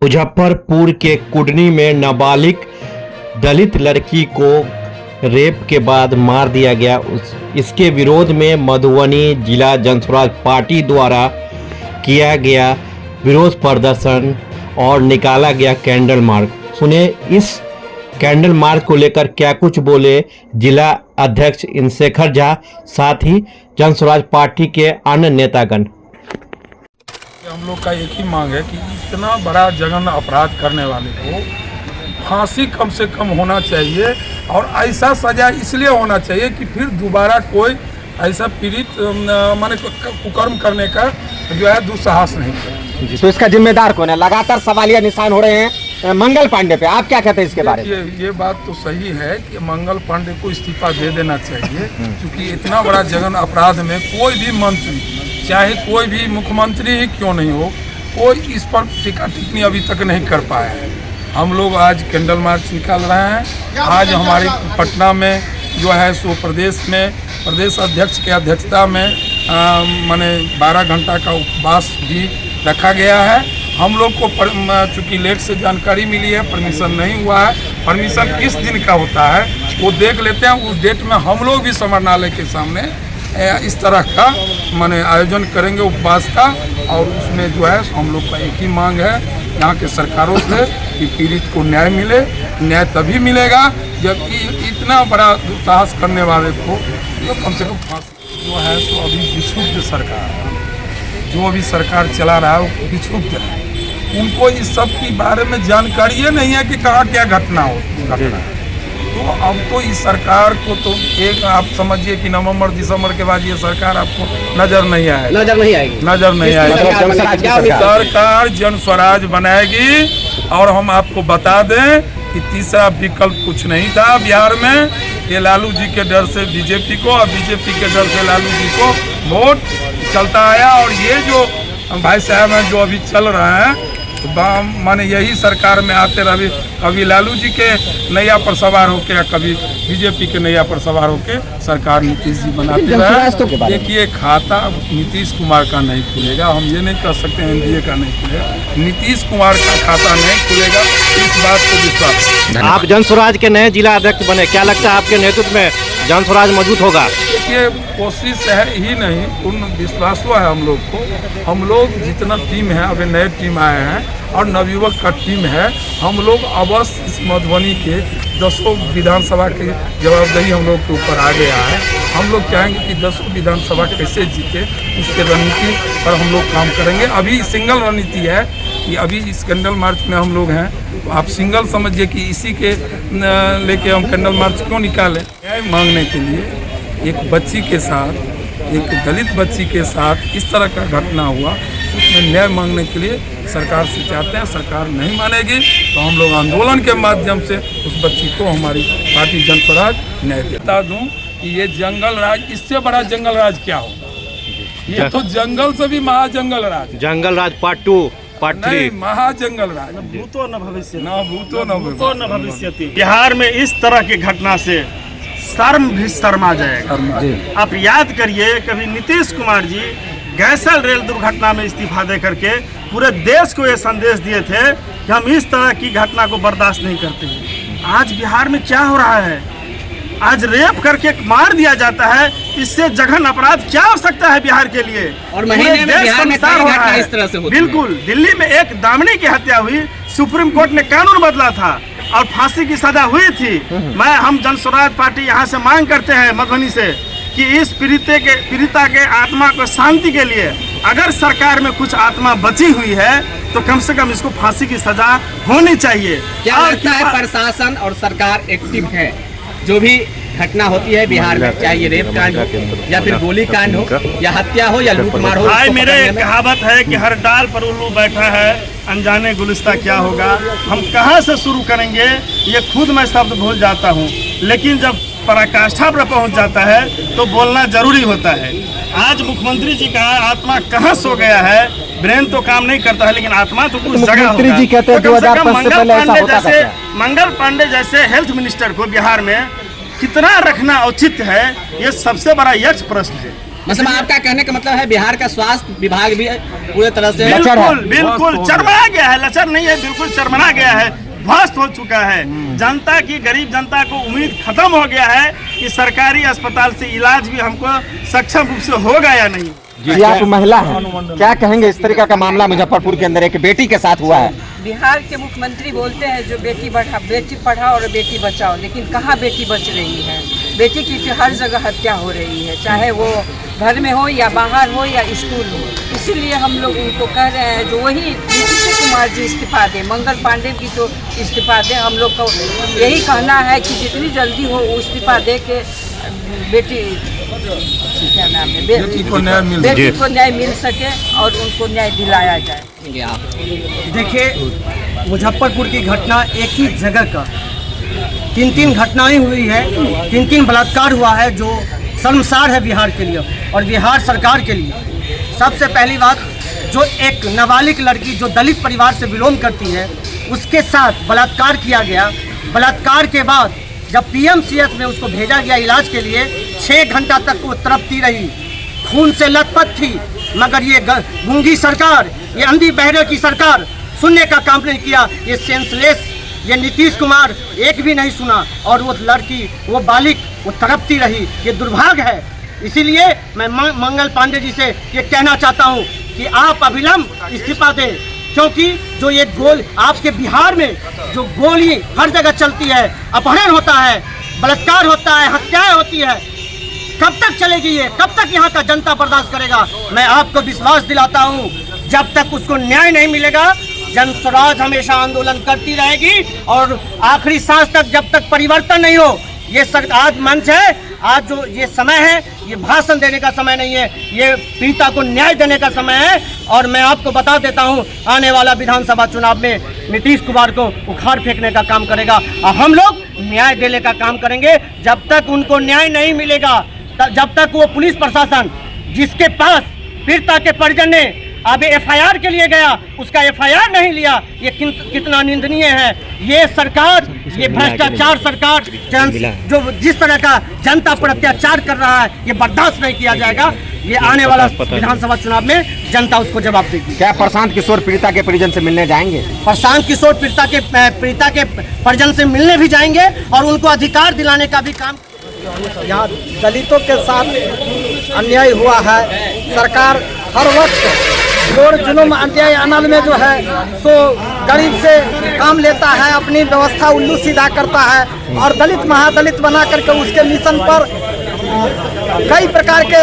मुजफ्फरपुर के कुडनी में नाबालिग दलित लड़की को रेप के बाद मार दिया गया। इसके विरोध में मधुबनी जिला जनस्वराज पार्टी द्वारा किया गया विरोध प्रदर्शन और निकाला गया कैंडल मार्च। सुने इस कैंडल मार्च को लेकर क्या कुछ बोले जिला अध्यक्ष इंद्रशेखर झा, साथ ही जनस्वराज पार्टी के अन्य नेतागण। हम लोग का एक ही मांग है कि इतना बड़ा जघन्य अपराध करने वाले को फांसी कम से कम होना चाहिए और ऐसा सजा इसलिए होना चाहिए कि फिर दोबारा कोई ऐसा पीड़ित माने कुकर्म करने का जो है दुस्साहस नहीं करे। तो इसका जिम्मेदार कौन है? लगातार सवालिया निशान हो रहे हैं मंगल पांडे पे, आप क्या कहते हैं इसके बारे में? ये बात तो सही है कि मंगल पांडे को इस्तीफा दे देना चाहिए, क्योंकि इतना बड़ा जघन्य अपराध में कोई भी मंत्री, चाहे कोई भी मुख्यमंत्री ही क्यों नहीं हो, कोई इस पर टीका टिप्पणी अभी तक नहीं कर पाया है। हम लोग आज कैंडल मार्च निकाल रहे हैं। आज हमारी पटना में जो है सो प्रदेश अध्यक्ष के अध्यक्षता में माने 12 घंटा का उपवास भी रखा गया है। हम लोग को चूँकि लेट से जानकारी मिली है, परमिशन नहीं हुआ है। परमिशन किस दिन का होता है वो देख लेते हैं। उस डेट में हम लोग भी समरणालय के सामने इस तरह का माने आयोजन करेंगे उपवास का, और उसमें जो है हम लोग का एक ही मांग है यहाँ के सरकारों से कि पीड़ित को न्याय मिले। न्याय तभी मिलेगा जबकि इतना बड़ा दुस्साहस करने वाले को जो कम से कम फांसी जो है सो अभी विक्षुब्ध सरकार, जो अभी सरकार चला रहा है वो विक्षुब्ध है। उनको इस सब के बारे में जानकारी नहीं है कि कहाँ क्या घटना है। तो अब तो इस सरकार को तो एक आप समझिए कि नवंबर दिसंबर के बाद ये सरकार आपको नजर नहीं आएगी। नजर नहीं आएगी। सरकार जनस्वराज बनाएगी। और हम आपको बता दें कि तीसरा विकल्प कुछ नहीं था बिहार में। ये लालू जी के डर से बीजेपी को और बीजेपी के डर से लालू जी को वोट चलता आया। और ये जो भाई साहब हैं जो अभी चल रहे हैं, तो माने यही सरकार में आते रहे, कभी लालू जी के नैया पर सवार होके या कभी बीजेपी के नैया पर सवार होके सरकार नीतीश जी बनाते रहे। देखिए, खाता नीतीश कुमार का नहीं खुलेगा। हम ये नहीं कह सकते एनडीए का नहीं खुलेगा, नीतीश कुमार का खाता नहीं खुलेगा। इस बात को विश्वास। आप जनस्वराज के नए जिला अध्यक्ष बने, क्या लगता है आपके नेतृत्व में जनस्वराज मजबूत होगा? देखिए, कोशिश है ही नहीं, पूर्ण विश्वास है हम लोग को। हम लोग जितना टीम है, अभी नए टीम आए हैं और नवयुवक का टीम है, हम लोग अवश्य इस मधुबनी के 10 विधानसभा की जवाबदेही हम लोग के ऊपर आ गया है। हम लोग चाहेंगे कि 10 विधानसभा कैसे जीते, उसके रणनीति पर हम लोग काम करेंगे। अभी सिंगल रणनीति है कि अभी इस कैंडल मार्च में हम लोग हैं, तो आप सिंगल समझिए कि इसी के लेके हम कैंडल मार्च क्यों निकालें। न्याय मांगने के लिए एक बच्ची के साथ, एक दलित बच्ची के साथ इस तरह का घटना हुआ, उसमें न्याय मांगने के लिए सरकार से चाहते हैं। सरकार नहीं मानेगी तो हम लोग आंदोलन के माध्यम से उस बच्ची को हमारी पार्टी जनस्वराज न्याय देता दूं कि ये जंगल राज, इससे बड़ा जंगल राज क्या होगा? ये तो जंगल से भी महाजंगल राज, जंगल राज पार्ट 2 पार्ट 3 महाजंगल राज। भूतो न भविष्य, न भूतो न भविष्य। बिहार में इस तरह की घटना से शर्म भी शर्मा जाएगा। आप याद करिए, कभी नीतीश कुमार जी गैसल रेल दुर्घटना में इस्तीफा दे करके पूरे देश को ये संदेश दिए थे कि हम इस तरह की घटना को बर्दाश्त नहीं करते हैं। आज बिहार में क्या हो रहा है? आज रेप करके मार दिया जाता है। इससे जघन्य अपराध क्या हो सकता है बिहार के लिए? और महीने में बिहार में कई घटना इस तरह से होती है। बिल्कुल, दिल्ली में एक दामिनी की हत्या हुई, सुप्रीम कोर्ट ने कानून बदला था और फांसी की सजा हुई थी। हम जनस्वराज पार्टी यहाँ से मांग करते हैं मधुबनी से कि इस पीड़िता के आत्मा को शांति के लिए अगर सरकार में कुछ आत्मा बची हुई है तो कम से कम इसको फांसी की सजा होनी चाहिए। क्या लगता है प्रशासन और सरकार एक्टिव है? जो भी घटना होती है बिहार में, चाहे ये रेप कांड हो या फिर गोली कांड हो या हत्या हो या लूटमार हो, भाई मेरे कहावत है कि हर डाल पर उल्लू बैठा है, अनजाने गुलिस्ता क्या होगा। हम कहाँ से शुरू करेंगे ये खुद मैं शब्द भूल जाता हूँ, लेकिन जब पराकाष्ठा पर पहुँच जाता है तो बोलना जरूरी होता है। आज मुख्यमंत्री जी का आत्मा कहाँ सो गया है? ब्रेन तो काम नहीं करता है, लेकिन आत्मा तो कुछ जगह होगा। जी कहते हैं 2005 से पहले ऐसा होता था। मंगल पांडे जैसे हेल्थ मिनिस्टर को बिहार में कितना रखना उचित है, ये सबसे बड़ा यक्ष प्रश्न है। मतलब आपका कहने का मतलब है बिहार का स्वास्थ्य विभाग भी पूरे तरह से बिल्कुल बिल्कुल चरमरा गया है, लचर नहीं है, बिल्कुल चरमरा गया है, ध्वस्त हो चुका है। जनता की, गरीब जनता को उम्मीद खत्म हो गया है कि सरकारी अस्पताल से इलाज भी हमको सक्षम रूप से होगा या नहीं। जी, आप महिला हैं, क्या कहेंगे इस तरीका का मामला मुजफ्फरपुर के अंदर एक बेटी के साथ हुआ है? बिहार के मुख्यमंत्री बोलते हैं जो बेटी पढ़ाओ और बेटी बचाओ, लेकिन कहाँ बेटी बच रही है? बेटी की हर जगह हत्या हो रही है, चाहे वो घर में हो या बाहर हो या स्कूल हो। इसीलिए हम लोग उनको कह रहे हैं जो वही नीतीश कुमार जी इस्तीफा दें, मंगल पांडे की तो इस्तीफा दें। हम लोग को यही कहना है कि जितनी जल्दी हो वो इस्तीफा दे के बेटी क्या नाम है बेटी को न्याय मिल सके और उनको न्याय दिलाया जाए। देखिए, मुजफ्फरपुर की घटना एक ही जगह का 3 घटनाएं हुई है, 3 बलात्कार हुआ है जो शर्मसार है बिहार के लिए और बिहार सरकार के लिए। सबसे पहली बात, जो एक नाबालिग लड़की जो दलित परिवार से बिलोंग करती है उसके साथ बलात्कार किया गया। बलात्कार के बाद जब पीएमसीएच में उसको भेजा गया इलाज के लिए, 6 घंटा तक वो तड़पती रही, खून से लथपथ थी, मगर ये गूंगी सरकार, ये अंधी बहरे की सरकार सुनने का काम नहीं किया। ये सेंसलेस, ये नीतीश कुमार एक भी नहीं सुना और वो लड़की, वो बालिक, वो तड़पती रही। ये दुर्भाग्य है। इसीलिए मैं मंगल पांडे जी से ये कहना चाहता हूँ कि आप अविलंब इस्तीफा दें, क्योंकि जो ये आपके बिहार में जो गोली हर जगह चलती है, अपहरण होता है, बलात्कार होता है, हत्याएं होती है, कब तक चलेगी ये? कब तक यहाँ का जनता बर्दाश्त करेगा? मैं आपको विश्वास दिलाता हूँ, जब तक उसको न्याय नहीं मिलेगा जन स्वराज हमेशा आंदोलन करती रहेगी और आखिरी सांस तक, जब तक परिवर्तन नहीं हो। ये आज मंच है, आज जो ये समय है, ये भाषण देने का समय नहीं है, ये पीड़िता को न्याय देने का समय है। और मैं आपको बता देता हूँ, आने वाला विधानसभा चुनाव में नीतीश कुमार को उखाड़ फेंकने का काम करेगा और हम लोग न्याय देने का काम करेंगे। जब तक उनको न्याय नहीं मिलेगा, जब तक वो पुलिस प्रशासन जिसके पास पीड़िता के परिजन ने अब एफआईआर के लिए गया, उसका एफआईआर नहीं लिया, ये कितना निंदनीय है। ये सरकार, ये भ्रष्टाचार सरकार जो जिस तरह का जनता पर अत्याचार कर रहा है, ये बर्दाश्त नहीं किया जाएगा। ये आने वाला विधानसभा चुनाव में जनता उसको जवाब देगी। क्या प्रशांत किशोर पीड़िता के परिजन से मिलने जाएंगे? प्रशांत किशोर पीड़िता के परिजन से मिलने भी जाएंगे और उनको अधिकार दिलाने का भी काम। यहाँ दलितों के साथ अन्याय हुआ है। सरकार हर वक्त जोर जुलूम अन्याय अनल में जो है सो गरीब से काम लेता है, अपनी व्यवस्था उल्लू सीधा करता है और दलित महादलित बना करके उसके मिशन पर कई प्रकार के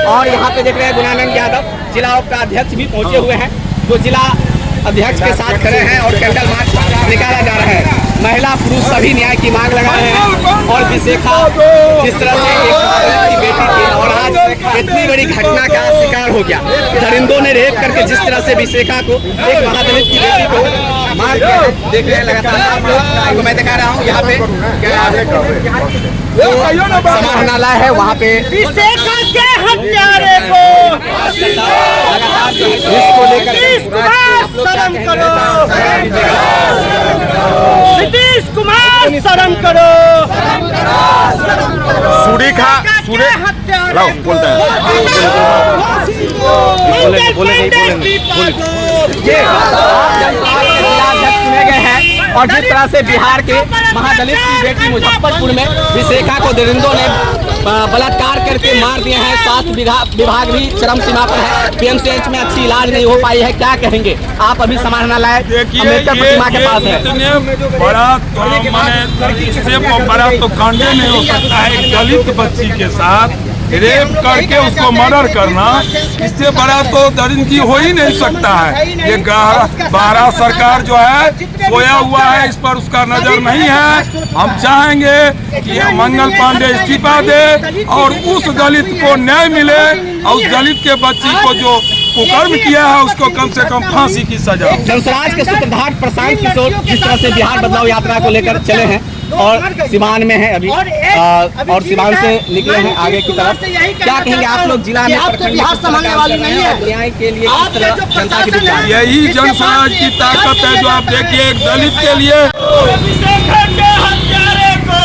और यहाँ पे देख रहे हैं गुणानंद यादव जिला उपाध्यक्ष भी पहुँचे हुए हैं, जो जिला अध्यक्ष के साथ खड़े हैं और कैंडल मार्च निकाला जा रहा है। महिला पुरुष सभी न्याय की मांग लगा रहे हैं और विशेखा जिस तरह से एक की बेटी थी और आज इतनी बड़ी घटना का शिकार हो गया, दरिंदों ने रेप करके जिस तरह से विशेखा को, एक महादलित की बेटी को मार दिया। देख रहे हैं लगातार आप लोग, मैं दिखा रहा हूँ यहाँ पे समाहरणालय है, वहाँ पे विशेखा के हत्यारे को इसको लेकर शर्म करो, नीतीश कुमार शर्म करो। सूरी खा सूरे हत्यारे बोलता चुने गए हैं और जिस तरह से बिहार के महादलित की बेटी मुजफ्फरपुर में विशेखा को दरिंदों ने बलात्कार करके मार दिए हैं। स्वास्थ्य विभाग भी चरम सीमा पर है, पीएमसीएच में अच्छी इलाज नहीं हो पाई है। क्या कहेंगे आप? अभी समाहरणालय अम्बेडकर प्रतिमा के पास है। इतने बड़ा इससे बड़ा तो कांड नहीं हो सकता है। एक दलित बच्ची के साथ रेप करके उसको मर्डर करना, इससे बड़ा तो दरिंदगी हो ही नहीं सकता है। ये बारह सरकार जो है सोया हुआ है, इस पर उसका नजर नहीं है। हम चाहेंगे कि मंगल पांडे इस्तीफा दे और उस दलित को न्याय मिले और उस दलित के बच्ची को जो कुकर्म किया है उसको कम से कम फांसी की सजा। जनस्वराज के सूत्रधार प्रशांत किशोर जिस तरह से बिहार बदलाव यात्रा को लेकर चले हैं और सिवान में है अभी और सिवान से निकले हैं आगे की तरफ, क्या कहेंगे आप लोग? जिला में बिहार संभालने वाली नहीं है, न्याय के लिए किस तरह जनता की विचार? यही जनसमाज की ताकत है जो आप देखिए एक दलित के लिए। विशेखा के हत्यारे को